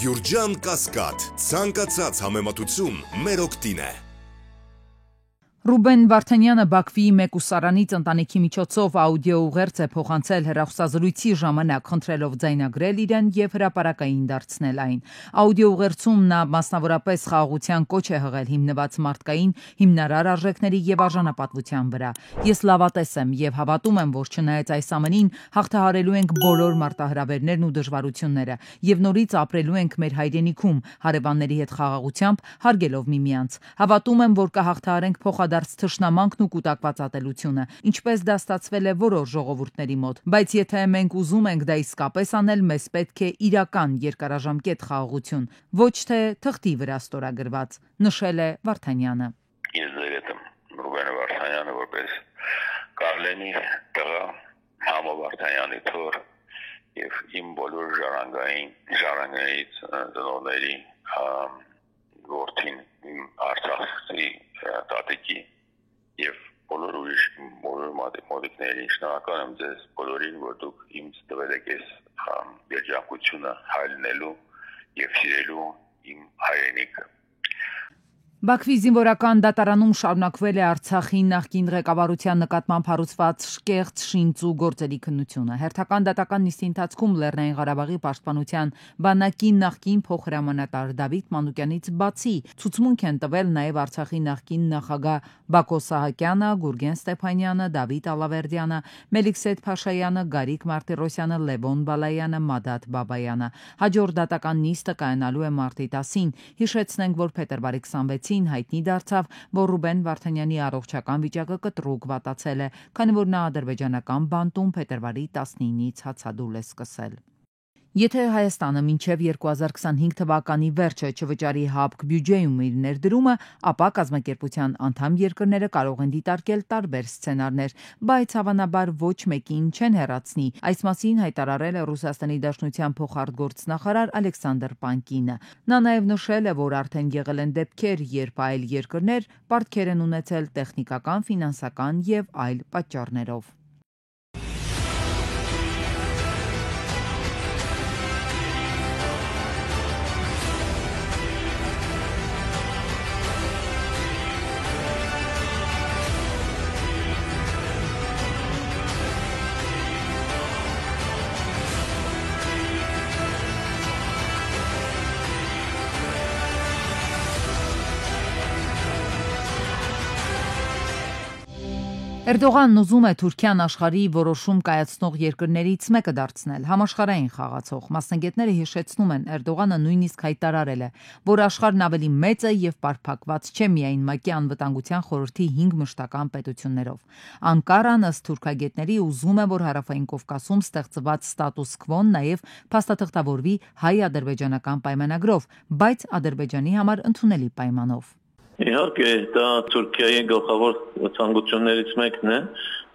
Գյուրջան Կասկադ, ցանկացած համեմատություն մեր օգտին է։ Ռուբեն Վարդանյանը Բաքվի մեկուսարանից ընտանիքի միջոցով աուդիո ուղերձ է փոխանցել հեռախոսազրույցի ժամանակ, խնդրելով ձայնագրել իրեն եւ հրապարակային դարձնել այն։ Աուդիո ուղերձում նա մասնավորապես խաղաղության կոչ է հղել հիմնված մարդկային հիմնարար արժեքների եւ արժանապատվության վրա։ Ես լավատես եմ եւ հավատում եմ, որ չնայած այս ամենին հաղթահարելու ենք բոլոր մարտահրավերներն ու դժվարությունները եւ նորից ապրելու ենք մեր հայրենիքում, հարևանների հետ խաղաղությամբ, հարգելով միմյանց։ Հավատում եմ, որ կհաղթահարենք փոխադարձ թշնամանքն ու կուտակված ատելությունը, ինչպես դա ստացվել է որոշ ժողովուրդների մոտ, բայց եթե մենք ուզում ենք դա իսկապես անել, մեզ պետք է իրական երկարաժամկետ խաղաղություն, ոչ թե թղթի վրա ստորագրված, նշել է Վարդանյանը։ Ինձ ներետ եմ Ռուբեն Վարդանյանը որպես Կարլենի տղա, Համո Վարդանյանի թոռ եւ իմ բոլոր ժառանգայից ծնողների որդին, իմ Արցախի տատիկի եւ բոլոր ուրիշ մոտիկներին շնորհակալ եմ ձեզ բոլորին, որ դուք ինձ տվել եք այս երջանկությունը հայտնելու եւ սիրելու իմ հայրենիքը։ Բաքվի զինվորական դատարանում շարունակվել է Արցախի նախկին ղեկավարության նկատմամբ հարուցված շկեղծ շինծու գործերի քննությունը։ Հերթական դատական նիստի ընթացքում Լեռնային Ղարաբաղի պաշտպանության բանակի նախկին փոխհրամանատար Դավիթ Մանուկյանից բացի ցուցմունք են տվել նաև Արցախի նախկին նախագահ Բակո Սահակյանը, Գուրգեն Ստեփանյանը, Դավիթ Ալավերդյանը, Մելիքսեթ Փաշայանը, Գարիկ Մարտիրոսյանը, Լևոն Բալայանը, Մադաթ Բաբայանը։ Հաջորդ դատական նիստը կայանալու է մարտի 10-ին։ Հիշեցնենք, որ փետրվարի 26-ին հայտնի դարձավ, որ Ռուբեն Վարդանյանի առողջական վիճակը կտրուկ վատացել է, քանի որ նա ադրբեջանական բանտում փետրվարի 19-ից հացադուլ է սկսել։ Եթե Հայաստանը մինչև 2025 թվականի վերջը չվճարի հապկ բյուջեում իր ներդրումը, ապա կազմակերպության անդամ երկրները կարող են դիտարկել տարբեր սցենարներ, բայց հավանաբար ոչ մեկին չեն հեռացնի։ Այս մասին հայտարարել է Ռուսաստանի Դաշնության փոխարտգործնախարար Ալեքսանդր Պանկինը։ Նա նաև նշել է, որ արդեն եղել են դեպքեր, երբ այլ երկրներ պարտքեր են ունեցել տեխնիկական, ֆինանսական եւ այլ պատճառներով։ Էրդողանն ուզում է Թուրքիան աշխարհի որոշում կայացնող երկրներից մեկը դարձնել, համաշխարհային խաղացող։ Մասնագետները հիշեցնում են, Էրդողանը նույնիսկ հայտարարել է, որ աշխարհն ավելի մեծ է եւ պարփակված չէ միայն ՄԱԿ-ի անվտանգության խորհրդի 5 մշտական պետություններով։ Անկարան ըստ թուրքագետների ուզում է, որ Հարավային Կովկասում ստեղծված ստատուս քվոն նաեւ փաստաթղթավորվի հայ-ադրբեջանական պայմանագրով, բայց Ադրբեջանի համար ընդունելի պայմանով։ Իհարկե, դա Թուրքիայի գլխավոր ցանկություններից մեկն է,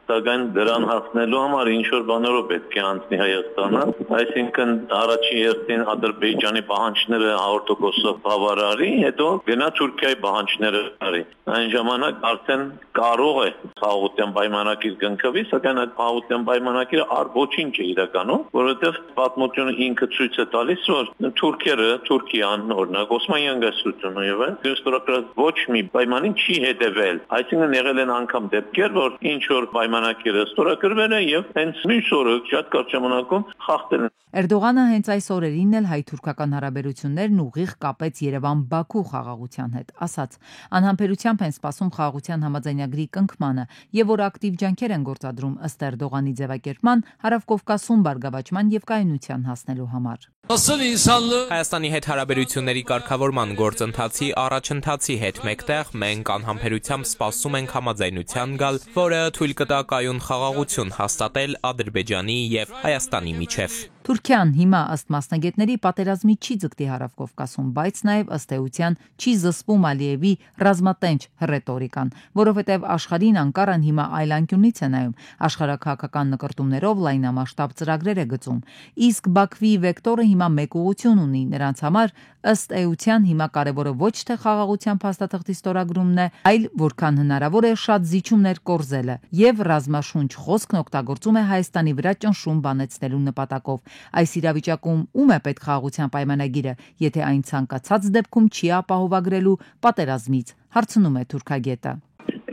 սակայն դրան հասնելու համար ինչ-որ բաներով պետք է անցնի Հայաստանը, այսինքն առաջի հերթին Ադրբեջանի պահանջները 100%-ով բավարարի, հետո գնա Թուրքիայի պահանջները արի։ Այն ժամանակ արդեն կարող է խաղաղության պայմանագիր կնքվի, սակայն այդ խաղաղության պայմանագիրը ոչինչ է իրականում, որովհետև պատմությունը ինքը ցույց է տալիս, որ Թուրքիան, օրինակ Օսմանյան գայսրությունը եւ այլն, ստորագրած ոչ մի պայմանին չի հետևել։ Այսինքն եղել են անգամ դեպքեր, որ ինչ որ պայմանագիրը ստորագրվել է եւ հենց մյուս օրը շատ կարճ ժամանակում խախտել են։ Էրդողանը հենց այս օրերին էլ հայ-թուրքական հարաբերություններն ուղիղ կապեց Երևան-Բաքու խաղաղության հետ, ասաց. անհամբերությամբ են սպասում խաղաղության համաձայնագրի կնքմանը եւ որ ակտիվ ջանքեր են գործադրում ըստ Էրդողանի ձևակերպման Հարավկովկասում բարգավաճման եւ կայունության հասնելու համար։ Հայաստանի հետ հարաբերությունների կարգավորման գործընթացի առաջընթացի հետ մեկտեղ մենք անհամբերությամբ սպասում ենք համաձայնության գալ, որը թույլ կտա կայուն խաղաղություն հաստատել Ադրբեջանի եւ Հայաստանի միջև։ Թուրքիան հիմա ըստ մասնագետների պատերազմի չի ձգտի Հարավկովկասում, բայց նաև ըստ էության չի զսպում Ալիևի ռազմատենչ ռետորիկան, որովհետև աշխարհին Անկարան հիմա այլ անկյունից է նայում, աշխարհաքաղաքական նկրտումներով լայնամասշտաբ ծրագրեր է գծում, իսկ Բաքվի վեկտորը հիմա մեկ ուղղություն ունի, նրանց համար ըստ էության հիմա կարևորը ոչ թե խաղաղության փաստաթղթի ստորագրումն է, այլ որքան հնարավոր է շատ զիջումներ կորզելը, եւ ռազմաշունչ խոսքն օգտագործում է Հայաստանի վրա ճնշում բանեցնելու նպատակով, Այս իրավիճակում ում է պետք խաղաղության պայմանագիրը, եթե այն ցանկացած դեպքում չի ապահովագրելու պատերազմից, հարցնում է թուրքագետը։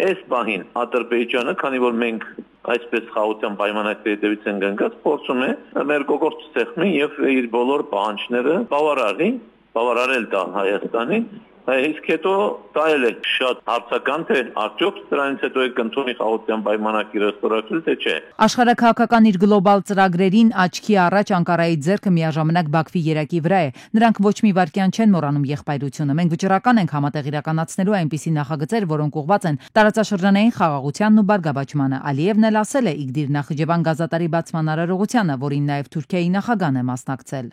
Այս պահին Ադրբեջանը, քանի որ մենք այսպես խաղաղության պայմանագրերի դեպից են գնկած, փորձում է մեր կողորտը ցեղմի եւ իր բոլոր պահանջները բավարարել տա Հայաստանին, իսկ հետո դա էլ է շատ հարցական, թե արդյոք դրանից հետո է կընդունի խաղաղության պայմանագիրը ստորագրել, թե չէ։ Աշխարհաքաղաքական իր գլոբալ ծրագրերին աչքի առաջ Անկարայի ձեռքը միաժամանակ Բաքվի երակի վրա է։ Նրանք ոչ մի վայրկյան չեն մոռանում եղբայրությունը։ Մենք վճռական ենք համատեղ իրականացնելու այնպիսի նախագծեր, որոնք ուղղված են տարածաշրջանային խաղաղությանն ու բարգավաճմանը։ Ալիևն էլ ասել է Իգդիր Նախիջևան գազատարի բացման արարողությանը, որին նաև Թուրքիայի նախագահն է մասնակցել։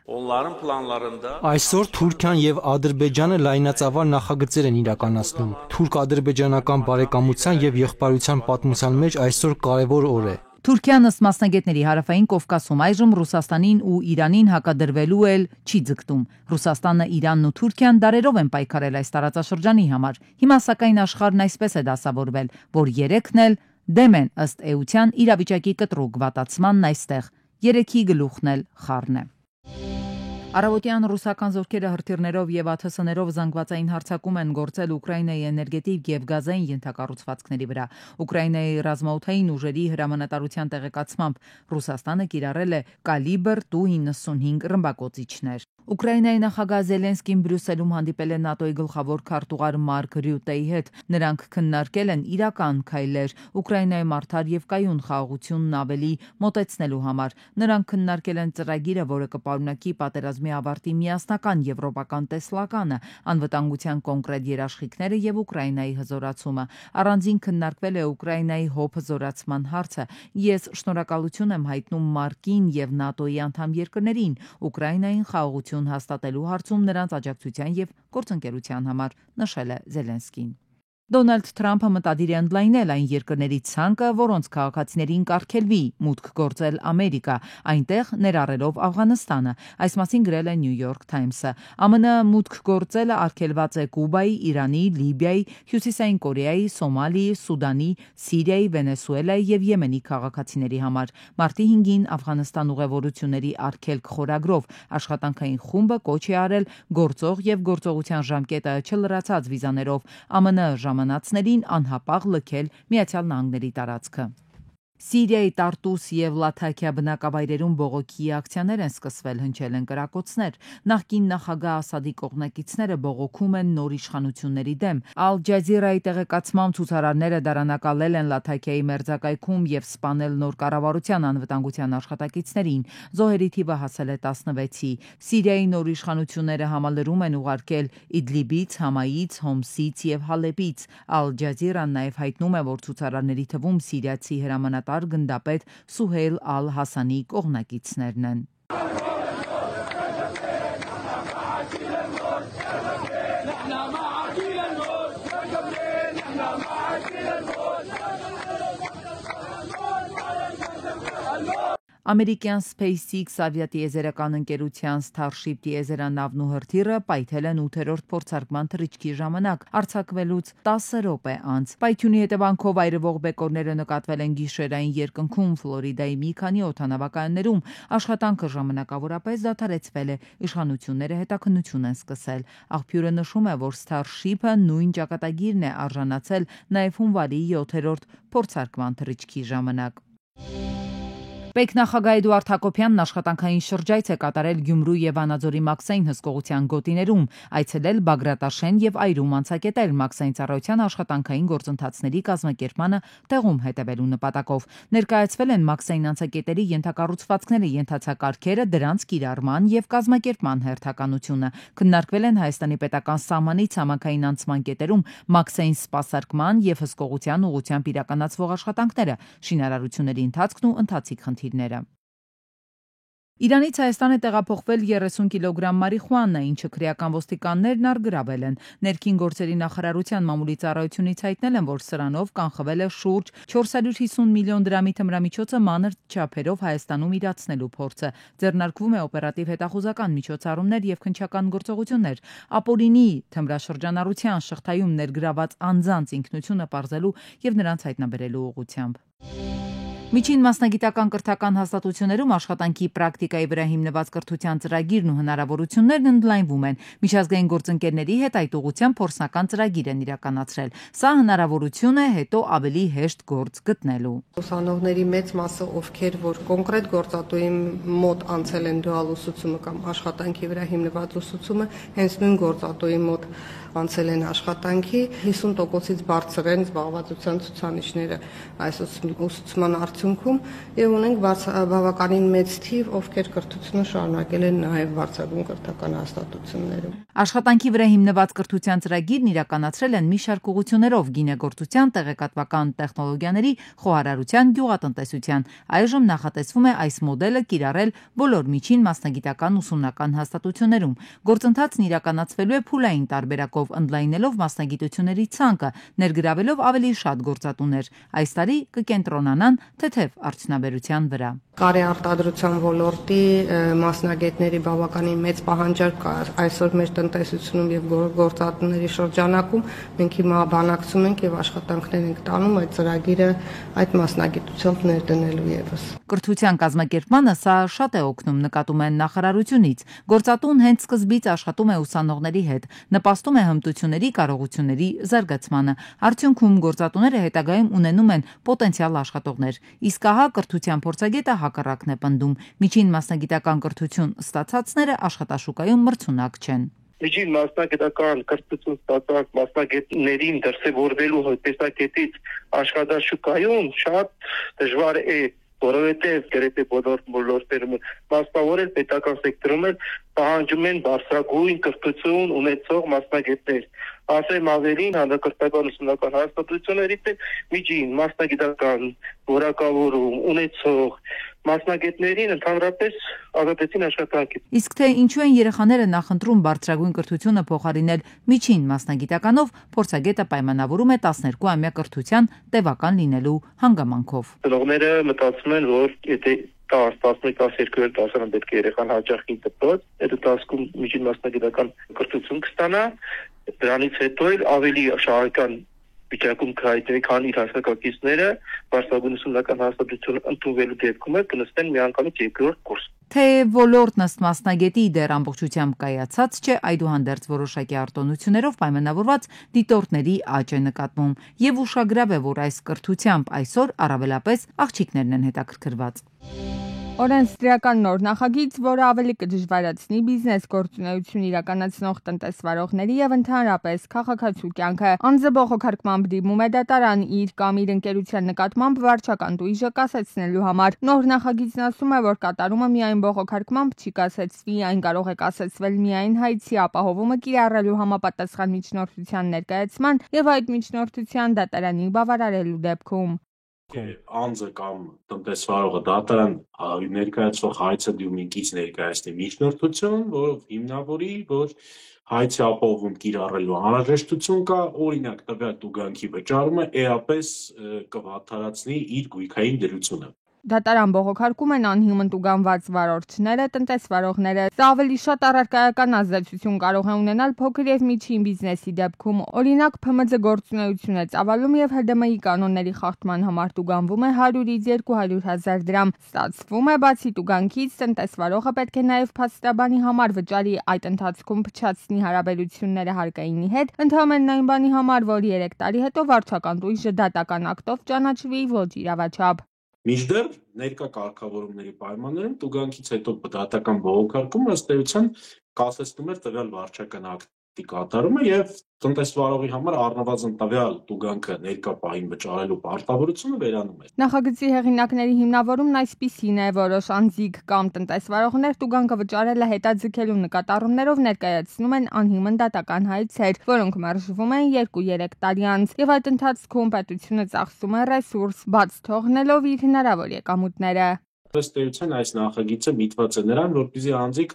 Այսօր Թուրքիան եւ Ադրբեջանը լայնածավալ նախագծեր են իրականացնում։ Թուրք-ադրբեջանական բարեկամության եւ եղբայրության պատմության մեջ այսօր կարևոր օր է։ Թուրքիան ըստ մասնագետների Հարավային Կովկասում այժմ Ռուսաստանին ու Իրանին հակադրվելու էլ չի ձգտում։ Ռուսաստանը, Իրանն ու Թուրքիան դարերով են պայքարել այս տարածաշրջանի համար։ Հիմա սակայն աշխարհն այսպես է դասավորվել, որ երեքն էլ դեմ են ըստ էության իրավիճակի կտրուկ վատացմանն այստեղ։ Երեքի գլուխն էլ խառն է։ Առավոտյան ռուսական զորքերը հրթիռներով եւ ԱԹՍ-ներով զանգվածային հարձակում են գործել Ուկրաինայի էներգետիկ եւ գազային ենթակառուցվածքների վրա։ Ուկրաինայի ռազմաօդային ուժերի հրամանատարության տեղեկացմամբ Ռուսաստանը կիրառել է կալիբր Tu-95 ռմբակոծիչներ։ Ուկրաինայի նախագահ Զելենսկին Բրյուսելում հանդիպել է ՆԱՏՕ-ի գլխավոր քարտուղար Մարկ Ռյուտեի հետ։ Նրանք քննարկել են իրական քայլեր Ուկրաինայի մարդար եւ կայուն խաղաղությունն ավելի մոտեցնելու համար։ Նրանք քննարկել են ծրագիրը, որը կպարունակի պատերազմի ավարտի միասնական եվրոպական տեսլականը, անվտանգության կոնկրետ երաշխիքները եւ Ուկրաինայի հզորացումը։ Առանձին քննարկվել է Ուկրաինայի հոբ հզորացման հարցը։ Ես շնորհակալություն եմ հայտնում Մարկին եւ ՆԱՏՕ-ի անդամ երկրներին Ուկրաինային խաղաղություն հաստատելու հարցում նրանց աջակցության եւ գործընկերության համար, նշել է Զելենսկին։ Դոնալդ Թրամփը մտադիր է ընդլայնել այն երկրների ցանկը, որոնց քաղաքացիներին կարգելվի մուտք գործել Ամերիկա, այնտեղ ներառելով Աֆղանստանը։ Այս մասին գրել է New York Times-ը։ ԱՄՆ մուտք գործելը արգելված է Կուբայի, Իրանի, Լիբիայի, Հյուսիսային Կորեայի, Սոմալիի, Սուդանի, Սիրիայի, Վենեսուելայի եւ Եմենի քաղաքացիների համար։ Մարտի 5-ին Աֆղանստան ուղևորությունների արգելք խորագրով աշխատանքային խումբը կոչ է արել գործող եւ գործողության ժամկետը չլրացած վիզաներով ԱՄՆ ժամանածներին անհապաղ լքել Միացյալ Նահանգների տարածքը։ Սիրիայի Տարտուս եւ Լաթաքիա բնակավայրերում բողոքի ակցիաներ են սկսվել, հնչել են կրակոցներ։ Նախկին նախագահ Ասադի կողմնակիցները բողոքում են նոր իշխանությունների դեմ։ Ալ Ջազիրայի տեղեկացմամբ ցուցարարները դարանակալել են Լաթաքիայի մերձակայքում եւ սպանել նոր կառավարության անվտանգության աշխատակիցներին։ Զոհերի թիվը հասել է 16-ի։ Սիրիայի նոր իշխանությունները համալրում են ուղարկել Իդլիբից, Համայից, Հոմսից եւ Հալեպից։ Ալ Ջազիրան նաեւ հայտնում է, որ ցուցարարների թվում սիրիացի հրամանատար գնդապետ Սուհեյլ Ալ-Հասանի կողմնակիցներն են։ Ամերիկյան SpaceX ավիատիեզերական ընկերության Starship տիեզերանավն ու հրթիռը պայթել են 8-րդ փորձարկման թռիչքի ժամանակ, արձակվելուց 10 րոպե անց։ Պայթյունի հետևանքով այրվող բեկորները նկատվել են գիշերային երկնքում Ֆլորիդայի մի քանի օդանավակայաններում։ Աշխատանքը ժամանակավորապես դադարեցվել է, իշխանությունները հետաքննություն են սկսել։ Աղբյուրը նշում է, որ Starship-ը նույն ճակատագիրն է արժանացել նաև հունվարի 7-րդ փորձարկման թռիչքի ժամանակ։ Պետք նախագահ Էդուարդ Հակոբյանն աշխատանքային շրջայց է կատարել Գյումրու եւ Վանաձորի Մաքսային հսկողության գոտիներում, այցելել Բագրատաշեն եւ այրում անցակետել Մաքսային ծառայության աշխատանքային գործընթացների կազմակերպմանը տեղում հետևելու նպատակով։ Ներկայացվել են Մաքսային անցակետերի ենթակառուցվածքները, ենթացակարգերը, դրանց կիրառման եւ կազմակերպման հերթականությունը։ Քննարկվել են Հայաստանի պետական սահմանից համակային անցման կետերում Մաքսային սպասարկման եւ հսկողության ուղղությամբ իրականացվող աշխատանքները, շինարարությունների ընթացքն ու ընթացիկ խնդիրները։ Իրանից Հայաստան է տեղափոխվել 30 կիլոգրամ մարիխուանա, ինչը քրեական ոստիկաններն առգրավել են։ Ներքին գործերի նախարարության մամուլի ծառայությունից հայտնել են, որ սրանով կանխվել է շուրջ 450 միլիոն դրամի թմրամիջոցը մանր չափերով Հայաստանում իրացնելու փորձը։ Ձեռնարկվում է օպերատիվ հետախուզական միջոցառումներ եւ քննչական գործողություններ։ Ապօրինի թմրաշրջանառության շղթայում ներգրաված անձանց ինքնությունը պարզելու եւ նրանց հայտնաբերելու ուղղությամբ։ Միջին մասնագիտական կրթական հաստատություններում աշխատանքի պրակտիկայի վրա հիմնված կրթության ծրագիրն ու հնարավորություններն ընդլայնվում են։ Միջազգային գործընկերների հետ այդ ուղղությամբ փորձնական ծրագիր են իրականացրել։ Սա հնարավորություն է հետո ավելի հեշտ գործ գտնելու։ Ուսանողների մեծ մասը, ովքեր որ կոնկրետ գործատուի մոտ անցել են դուալ ուսուցումը կամ աշխատանքի վրա հիմնված ուսուցումը, հենց նույն գործատուի մոտ անցել են աշխատանքի, 50%-ից բարձր են զբաղվածության ցուցանիշները այս ուսուցման արդյունքում եւ ունենք բավականին մեծ թիվ, ովքեր կրթությունը շարունակել են նաեւ բարձրագույն կրթական հաստատություններում։ Աշխատանքի վրա հիմնված կրթության ծրագիրն իրականացրել են մի շարք ուղղություններով՝ գինեգործության, տեղեկատվական տեխնոլոգիաների, խոհարարության, գյուղատնտեսության։ Այժմ նախատեսվում է այս մոդելը կիրառել բոլոր միջին մասնագիտական ուսումնական հաստատություններում։ Գործընթացն իրականացվելու է փուլային տարբերակով, ընդլայնելով մասնագիտությունների ցանկը, ներգրավելով ավելի շատ գործատուներ։ Այս տարի կկենտրոնանան թեթև արդյունաբերության վրա։ Կարեարտադրության ոլորտի մասնագետների բավականին մեծ պահանջարկ կա այսօր մեր տնտեսությունում եւ գործատուների շրջանակում։ Մենք հիմա բանակցում ենք եւ աշխատանքներ ենք տանում այդ ծրագիրը այդ մասնագիտությամբ ներդնելու եւս։ Կրթության կազմակերպմանը սա շատ է օգնում, նկատում են նախարարությունից։ Գործատուն հենց սկզբից աշխատում է ուսանողների հետ, նպաստում է հմտությունների, կարողությունների զարգացմանը։ Արդյունքում գործատուները հետագայում ունենում են պոտենցիալ աշխատողներ։ Իսկ ահա կրթության փորձագետը հակառակն է պնդում։ Միջին մասնագիտական կրթություն ստացածները աշխատաշուկայում մրցունակ չեն։ Միջին մասնագիտական կրթություն ստացած մասնագետներին դրսևորվելու տեսակետից աշխատաշուկայում շատ դժվար է, որովհետև գրեթե բոլոր ոլորտներում, մասնավորել պետական սեկտորում պահանջում են բարձրագույն կրթություն ունեցող մասնագետներ։ Ասեմ ավելին, հանրակրթական ուսումնական հաստատություններից միջին մասնագիտական որակավորում ունեցող մասնագետներին ընդհանրապես ազատեցին աշխատանքից։ Իսկ թե ինչու են երեխաները նախընտրում բարձրագույն կրթությունը փոխարինել միջին մասնագիտականով, փորձագետը պայմանավորում է 12-ամյա կրթության տևական լինելու հանգամանքով։ Ծնողները մտածում են, որ եթե 10-11-12 դասարան պետք է երեխան հաճախի դպրոց, այդ ընթացքում միջին մասնագիտական կրթություն կստանա, դրանից հետո էլ ավելի շահեկան վիճակում կհայտնվի, քան իր հասակակիցները բարձրագույն ուսումնական հաստատություն ընդունվելու դեպքում կնստեն միանգամից երկրորդ կուրս։ Թե ոլորտն ըստ մասնագետի դեռ ամբողջությամբ կայացած չէ, այդուհանդերձ որոշակի արտոնություններով պայմանավորված դիտորդների աճ է նկատվում եւ ուշագրավ է, որ այս կրթությամբ այսօր առավելապես աղջիկներն են հետաքրքրված։ Օրենսդրական նոր նախագիծ, որը ավելի կդժվարացնի բիզնես գործունեություն իրականացնող տնտեսվարողների եւ ընդհանրապես քաղաքացու կյանքը, անձը բողոքարկմամբ դիմում է դատարան իր կամ իր ընկերության նկատմամբ վարչական տույժը կասեցնելու համար։ Նոր նախագիծն ասում է, որ կատարումը միայն բողոքարկմամբ չի կասեցվի, այն կարող է կասեցվել միայն հայցի ապահովումը կիրառելու համապատասխան միջնորդության ներկայացման եւ այդ միջնորդության դատարանի բավարարելու դեպքում։ Անձը կամ տնտեսվարողը դատարան ներկայացվող հայցը դիմումից ներկայացնի միջնորդություն, որով հիմնավորի, որ հայցի ապահովում կիրառելու անհրաժեշտություն կա, օրինակ տվյալ տուգանքի վճարումը էապես կվատթարացնի իր գույքային դրությունը։ Դատարան բողոքարկում են անհիմն տուգանված վարորդները, տնտեսվարողները։ Սա ավելի շատ առարկայական ազդեցություն կարող է ունենալ փոքր եւ միջին բիզնեսի դեպքում։ Օրինակ, ՓՄՁ գործունեություն է ծավալում եւ ՀԴՄ-ի կանոնների խախտման համար տուգանվում է 100-ից 200,000 դրամ։ Ստացվում է, բացի տուգանքից, տնտեսվարողը պետք է նաեւ փաստաբանի համար վճարի, այդ ընթացքում փչացնի հարաբերությունները հարկայինի հետ, ընդհանրեն այն բանի համար, որ 3 տարի հետո վարչական տույժը դատական ակտով ճանաչվի ոչ իրավաչափ։ Մինչդեռ ներկա կարգավորումների պայմաններում տուգանքից հետո դատական բողոքարկումը ըստ էության կասեցնում էր տվյալ վարչական ակտի կատարումը եւ տնտեսվարողի համար առնվազն տվյալ տուգանքը ներկա պահին վճարելու պարտավորությունը վերանում էր։ Նախագծի հեղինակների հիմնավորումն այսպիսին է, որոշ անձիկ կամ տնտեսվարողներ տուգանքը վճարելը հետաձգելու նկատառումներով ներկայացնում են անհիմն դատական հայցեր, որոնք մերժվում են 2-3 տարի անց, եւ այդ ընթացքում պետությունը ծախսում է ռեսուրս, բաց թողնելով իր հնարավոր եկամուտները։ Ըստ էության այս նախագիծը միտված է նրան, որպեսզի անձիկ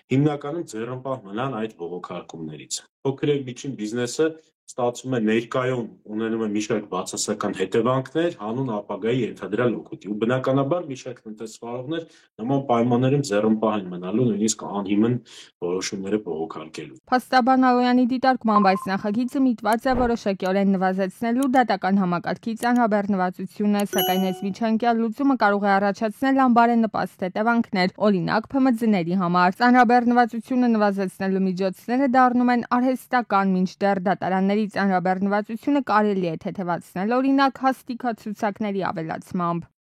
հիմնականում ձեռնպահ մնան այդ բողոքարկումներից։ Փոքր եւ միջին բիզնեսը ստացվում է ներկայում ունենում է մի շարք բացասական հետևանքներ հանուն ապագայի ենթադրյալ օգուտի ու բնականաբար մի շարք տնտեսվարողներ նման պայմաններում ձեռնպահ են մնալու նույնիսկ անհիմն որոշումները բողոքարկելու։ Փաստաբան Ալոյանի դիտարկմամբ այս նախագիծը միտված է որոշակիորեն նվազեցնելու դատական համակարգի ծանրաբեռնվածությունը, սակայն այս միջանկյալ լուծումը կարող է առաջացնել անբարենպաստ հետևանքներ, օրինակ ՓՄԶ-ների համար։ Ծանրաբեռնվածությունը նվազեցնելու միջոցները դառնում են արհեստական, մինչդեռ դատարանների ծանրաբեռնվածությունը կարելի է թեթևացնել, օրինակ հաստիքացուցակների ավելացմամբ։